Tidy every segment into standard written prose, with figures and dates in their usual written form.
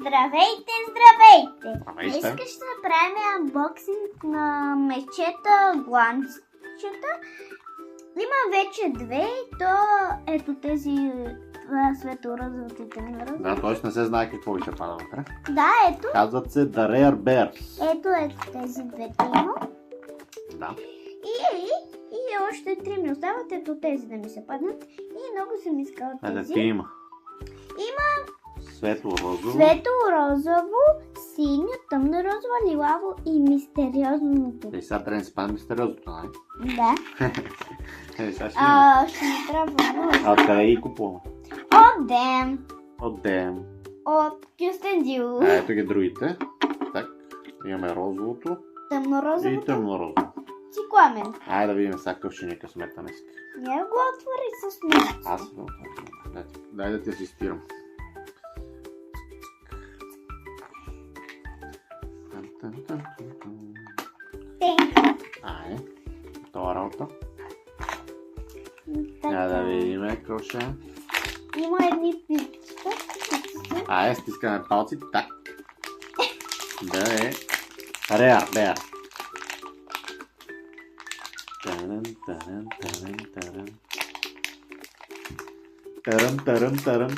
Здравейте, здравейте! Здравейте. Днес ще направим анбоксинг на мечета гланчета. Има вече две и то ето тези светло-розовите тъмно-розови. Да, т.е. не се знае какво ви се пада вътре. Да, ето. Казват се The Rare Bears. Ето тези двете има. Да. И още три ми остават, ето тези да ми се паднат. И много съм искала тези. Ти има. Има Светло-розово. светло-розово, синьо, тъмно-розово, лилаво и мистериозното. И сега трябва да си падне мистериозното, нали? Да. Сега ще има. Ще ми трябва много. А откъде ги купуваме? От Дем. От Дем. От Кюстендил. А ето ги другите. Так. Имаме розовото и Тъмно-розовото. тъмно-розово. Цикламен. Айде да видим сега какъв ще ни е късмета днес. Я го отвори с нещо. Аз го дай да ти асистирам. Айде. Това работа. Я да видим какво ще е. Има едни пипчета. Айде, стискаме палци. Так. Да е. Rare Bear. Тарам.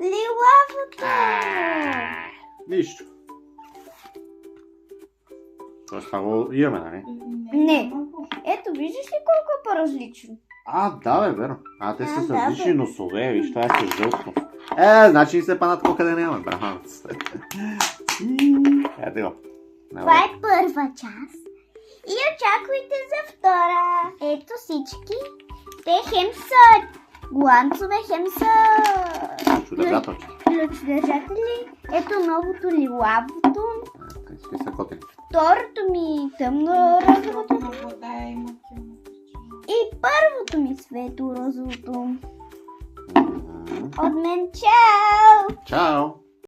Лилавото. Нищо. Тоест това го имаме, нали? Не. Ето, виждаш ли колко е по-различно? Да бе, верно. Те са с да, различни бе. носове, виж, това е с жълто. Значи се паднат къде няма, браво. Ето го. Това е първа част. И очаквайте за втора. Ето всички. Те хем са гланцове, хем са Чудодържателки. ключодържатели. Ето новото лилавото. Всички са котени. Второто ми тъмно-розовото. И първото ми светло-розовото. От мен чао! Чао!